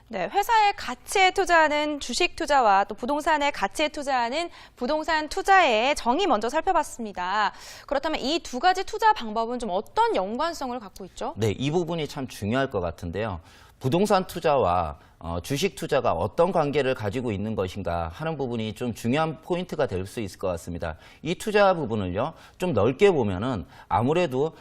네, 회사의 가치에 투자하는 주식 투자와 또 부동산의 가치에 투자하는 부동산 투자의 정의 먼저 살펴봤습니다. 그렇다면 이 두 가지 투자 방법은 좀 어떤 연관성을 갖고 있죠? 네, 이 부분이 참 중요할 것 같은데요. 부동산 투자와 주식 투자가 어떤 관계를 가지고 있는 것인가 하는 부분이 좀 중요한 포인트가 될 수 있을 것 같습니다. 이 투자 부분을요, 좀 넓게 보면은 아무래도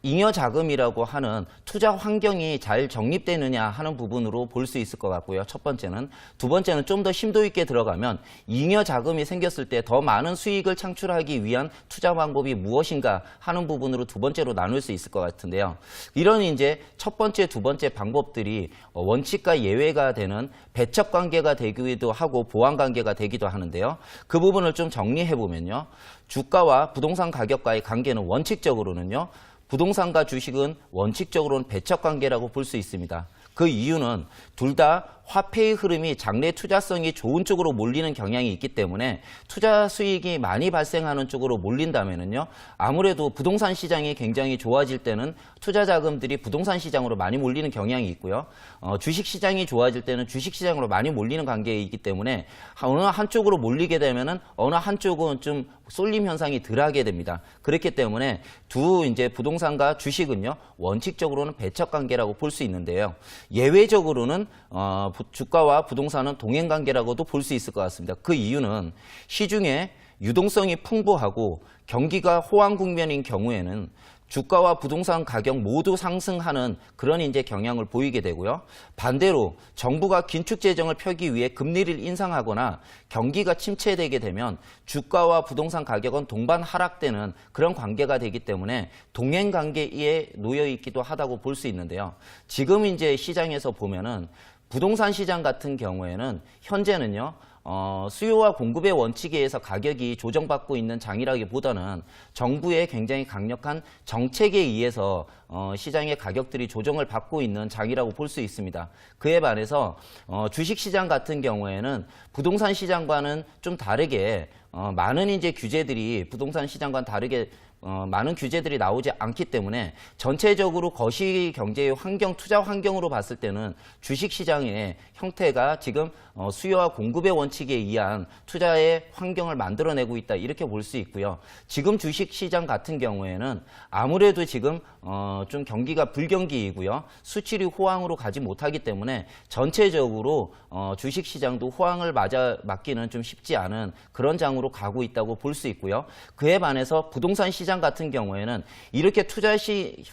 잉여 자금이라고 하는 투자 환경이 잘 정립되느냐 하는 부분으로 볼 수 있을 것 같고요. 첫 번째는. 두 번째는 좀 더 심도 있게 들어가면 잉여 자금이 생겼을 때 더 많은 수익을 창출하기 위한 투자 방법이 무엇인가 하는 부분으로 두 번째로 나눌 수 있을 것 같은데요. 이런 이제 첫 번째, 두 번째 방법들이 원칙과 예외가 되는 배척 관계가 되기도 하고 보완 관계가 되기도 하는데요. 그 부분을 좀 정리해 보면요. 주가와 부동산 가격과의 관계는 원칙적으로는요. 부동산과 주식은 원칙적으로는 배척 관계라고 볼 수 있습니다. 그 이유는 둘 다 화폐의 흐름이 장래 투자성이 좋은 쪽으로 몰리는 경향이 있기 때문에 투자 수익이 많이 발생하는 쪽으로 몰린다면은요, 아무래도 부동산 시장이 굉장히 좋아질 때는 투자 자금들이 부동산 시장으로 많이 몰리는 경향이 있고요. 주식 시장이 좋아질 때는 주식 시장으로 많이 몰리는 관계이기 때문에 어느 한쪽으로 몰리게 되면은 어느 한쪽은 좀 쏠림 현상이 덜하게 됩니다. 그렇기 때문에 이제 부동산과 주식은요, 원칙적으로는 배척 관계라고 볼 수 있는데요. 예외적으로는 주가와 부동산은 동행 관계라고도 볼 수 있을 것 같습니다. 그 이유는 시중에 유동성이 풍부하고 경기가 호황 국면인 경우에는 주가와 부동산 가격 모두 상승하는 그런 이제 경향을 보이게 되고요. 반대로 정부가 긴축 재정을 펴기 위해 금리를 인상하거나 경기가 침체되게 되면 주가와 부동산 가격은 동반 하락되는 그런 관계가 되기 때문에 동행 관계에 놓여 있기도 하다고 볼 수 있는데요. 지금 이제 시장에서 보면은 부동산 시장 같은 경우에는 현재는요. 수요와 공급의 원칙에 의해서 가격이 조정받고 있는 장이라기보다는 정부의 굉장히 강력한 정책에 의해서 시장의 가격들이 조정을 받고 있는 장이라고 볼 수 있습니다. 그에 반해서 주식시장 같은 경우에는 부동산 시장과는 좀 다르게 많은 이제 규제들이 부동산 시장과는 다르게 많은 규제들이 나오지 않기 때문에 전체적으로 거시 경제의 환경, 투자 환경으로 봤을 때는 주식시장의 형태가 지금 수요와 공급의 원칙에 의한 투자의 환경을 만들어내고 있다 이렇게 볼 수 있고요. 지금 주식시장 같은 경우에는 아무래도 지금 좀 경기가 불경기이고요. 수출이 호황으로 가지 못하기 때문에 전체적으로 주식시장도 호황을 맞기는 좀 쉽지 않은 그런 장으로 가고 있다고 볼 수 있고요. 그에 반해서 부동산 시장 같은 경우에는 이렇게 투자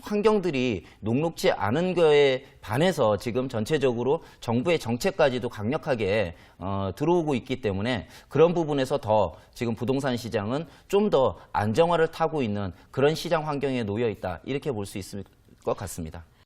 환경들이 녹록지 않은 거에 반해서 지금 전체적으로 정부의 정책까지도 강력하게 들어오고 있기 때문에 그런 부분에서 더 지금 부동산 시장은 좀 더 안정화를 타고 있는 그런 시장 환경에 놓여 있다 이렇게 볼 수 있을 것 같습니다.